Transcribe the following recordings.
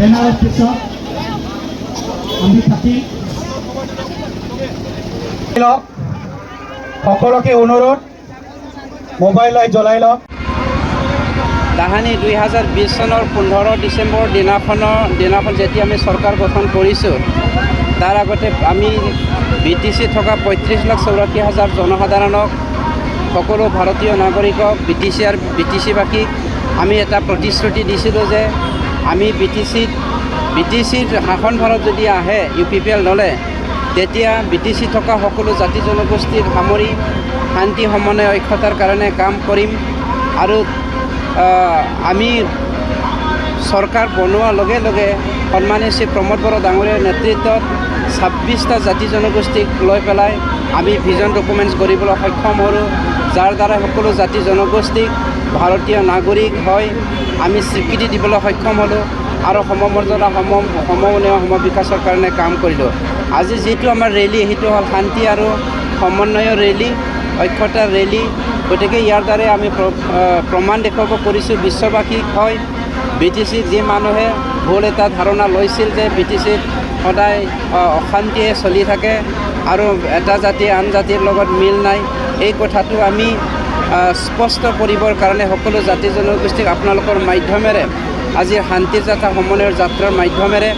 বেনাৰৰ পিছত আমি থাকি সকলোকে অনুৰোধ মোবাইল লাইট জ্বলাই লওক। তাহানি 2020 চনৰ 15 ডিচেম্বৰ দিনাখন যেতিয়া আমি চৰকাৰ গঠন কৰিছোঁ, তাৰ আগতে আমি BTC থকা 35,84,000 জনসাধাৰণক, সকলো ভাৰতীয় নাগৰিকক, BTC-বাসীক আমি এটা প্ৰতিশ্ৰুতি দিছিলোঁ যে আমি BTCৰ শাসনভাৰত যদি আহে UPPL দলে, তেতিয়া BTC থকা সকলো জাতি জনগোষ্ঠীক সামৰি শান্তি সমন্বয় ঐক্যতাৰ কাৰণে কাম কৰিম। আৰু আমি চৰকাৰ বনোৱাৰ লগে লগে সন্মানীয় শ্ৰী প্ৰমোদ বড়ো ডাঙৰীয়াৰ নেতৃত্বত 26টা জাতি জনগোষ্ঠীক লৈ পেলাই আমি ভিজন ডকুমেণ্টছ কৰিবলৈ সক্ষম হ'লোঁ, যাৰ দ্বাৰা সকলো জাতি জনগোষ্ঠীক ভাৰতীয় নাগৰিক হয় আমি স্বীকৃতি দিবলৈ সক্ষম হ'লোঁ আৰু সমমৰ্যাদা সমন্বয় সমবিকাশৰ কাৰণে কাম কৰিলোঁ। আজি যিটো আমাৰ ৰেলী, সেইটো হ'ল শান্তি আৰু সমন্বয়ৰ ৰেলী, ঐক্যতাৰ ৰেলী। গতিকে ইয়াৰ দ্বাৰাই আমি প্ৰমাণ দেখুৱাব কৰিছোঁ বিশ্ববাসীক হয় BTCক যি মানুহে ভুল এটা ধাৰণা লৈছিল যে BTCত সদায় অশান্তিয়ে চলি থাকে আৰু এটা জাতি আন জাতিৰ লগত মিল নাই, এই কথাটো আমি স্পষ্ট কৰিবৰ কাৰণে সকলো জাতি জনগোষ্ঠীক আপোনালোকৰ মাধ্যমেৰে, আজিৰ শান্তিৰ যাত্ৰা সমন্বয়ৰ যাত্ৰাৰ মাধ্যমেৰে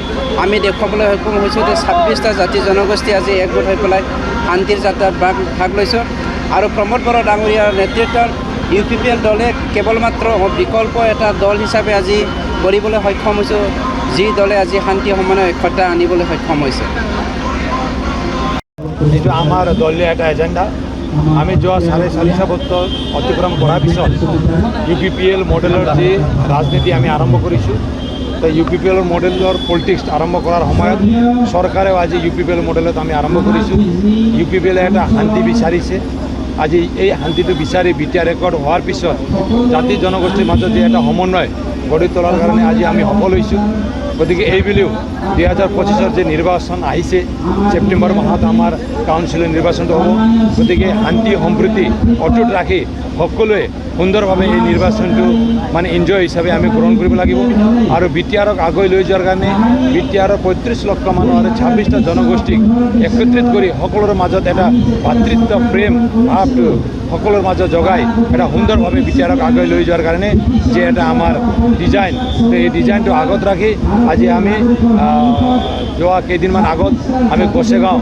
আমি দেখুৱাবলৈ সক্ষম হৈছোঁ যে 26টা জাতি জনগোষ্ঠী আজি একগোট হৈ পেলাই শান্তিৰ যাত্ৰাত ভাগ লৈছোঁ। আৰু প্ৰমোদ বড়ো ডাঙৰীয়াৰ নেতৃত্বত UPPL দলে কেৱল মাত্ৰ বিকল্প এটা দল হিচাপে আজি কৰিবলৈ সক্ষম হৈছোঁ, যি দলে আজি শান্তি সমন্বয় ঐক্যতা আনিবলৈ সক্ষম হৈছে। এইটো আমাৰ দলীয় এটা এজেণ্ডা। আমি যোৱা 4.5 বছৰ অতিক্ৰম কৰাৰ পিছত UPPL মডেলৰ যি ৰাজনীতি আমি আৰম্ভ কৰিছোঁ, তো UPPL মডেলৰ পলিটিক্স আৰম্ভ কৰাৰ সময়ত চৰকাৰেও আজি UPPL মডেলত আমি আৰম্ভ কৰিছোঁ। UPPL এটা শান্তি বিচাৰিছে। আজি এই শান্তিটো বিচাৰি BTR ৰেকৰ্ড হোৱাৰ পিছত জাতি জনগোষ্ঠীৰ মাজত যি এটা সমন্বয় গঢ়ি তোলাৰ কাৰণে আজি আমি সফল হৈছোঁ। গতিকে এইবুলিও 2025 যে নিৰ্বাচন আহিছে, ছেপ্টেম্বৰ মাহত আমাৰ কাউন্সিলৰ নিৰ্বাচনটো হ'ব। গতিকে শান্তি সম্প্ৰীতি অটুট ৰাখি সকলোৱে সুন্দৰভাৱে এই নিৰ্বাচনটো মানে এনজয় হিচাপে আমি গ্ৰহণ কৰিব লাগিব। আৰু BTRক আগুৱাই লৈ যোৱাৰ কাৰণে BTRৰ 35 লক্ষ মানুহ আৰু 26টা জনগোষ্ঠীক একত্ৰিত কৰি সকলোৰে মাজত এটা ভাতৃত্ব প্ৰেম ভাৱটো সকলোৰ মাজত জগাই এটা সুন্দৰভাৱে BTRক আগুৱাই লৈ যোৱাৰ কাৰণে যে এটা আমাৰ ডিজাইন, তো এই ডিজাইনটো আগত ৰাখি আজি আমি যোৱা কেইদিনমান আগত আমি গোসাইগাঁও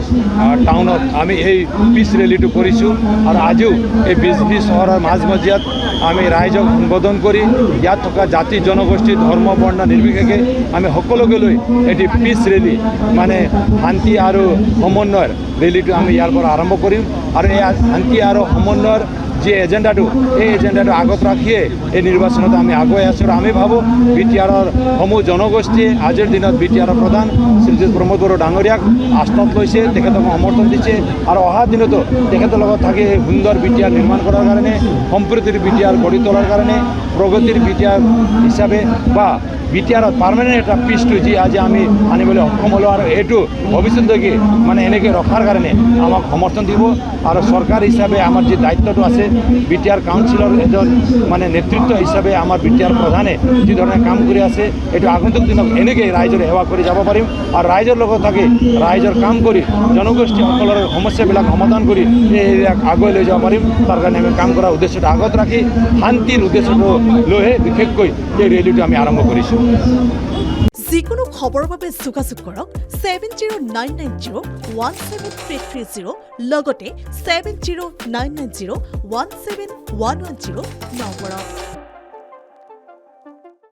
টাউনত আমি এই পিচ ৰেলীটো কৰিছোঁ। আৰু আজিও এই বিজনী চহৰৰ মাজমজিয়াত আমি ৰাইজক সম্বোধন কৰি ইয়াত থকা জাতি জনগোষ্ঠী ধৰ্ম বৰ্ণ নিৰ্বিশেষে আমি সকলোকে লৈ এটি পিচ ৰেলী মানে শান্তি আৰু সমন্বয়ৰ ৰেলীটো আমি ইয়াৰ পৰা আৰম্ভ কৰিম। আৰু এই শান্তি আৰু সমন্বয়ৰ যে এজেণ্ডাটো, এই এজেণ্ডাটো আগত ৰাখিয়ে এই নিৰ্বাচনত আমি আগুৱাই আছোঁ। আৰু আমি ভাবোঁ BTRৰ সমূহ জনগোষ্ঠীয়ে আজিৰ দিনত BTRৰ প্ৰধান শ্ৰীযুত প্ৰমোদ বড়ো ডাঙৰীয়াক আস্থাত লৈছে, তেখেতক সমৰ্থন দিছে। আৰু অহা দিনতো তেখেতৰ লগত থাকি সুন্দৰ BTR নিৰ্মাণ কৰাৰ কাৰণে, সম্প্ৰীতিৰ BTR গঢ়ি তোলাৰ কাৰণে, প্ৰগতিৰ BTR হিচাপে বা BTRত পাৰ্মানেণ্ট এটা পিচটো যি আজি আমি আনিবলৈ সক্ষম হ'লোঁ। আৰু এইটো ভৱিষ্যতলৈকে মানে এনেকৈ ৰখাৰ কাৰণে আমাক সমৰ্থন দিব। আৰু চৰকাৰ হিচাপে আমাৰ যি দায়িত্বটো আছে, BTR কাউন্সিলৰ এজন মানে নেতৃত্ব হিচাপে আমাৰ BTR প্ৰধানে যি ধৰণে কাম কৰি আছে, এইটো আগন্তুক দিনত এনেকৈ ৰাইজৰ সেৱা কৰি যাব পাৰিম। আৰু ৰাইজৰ লগত থাকি ৰাইজৰ কাম কৰি জনগোষ্ঠীসকলৰ সমস্যাবিলাক সমাধান কৰি এইবিলাক আগুৱাই লৈ যাব পাৰিম। তাৰ কাৰণে আমি কাম কৰাৰ উদ্দেশ্যটো আগত ৰাখি শান্তিৰ উদ্দেশ্যটো লৈহে বিশেষকৈ এই ৰেলীটো আমি আৰম্ভ কৰিছোঁ। যিকোনো খবৰৰ বাবে যোগাযোগ কৰক 7099017330 লগতে 7099017110 নম্বৰত।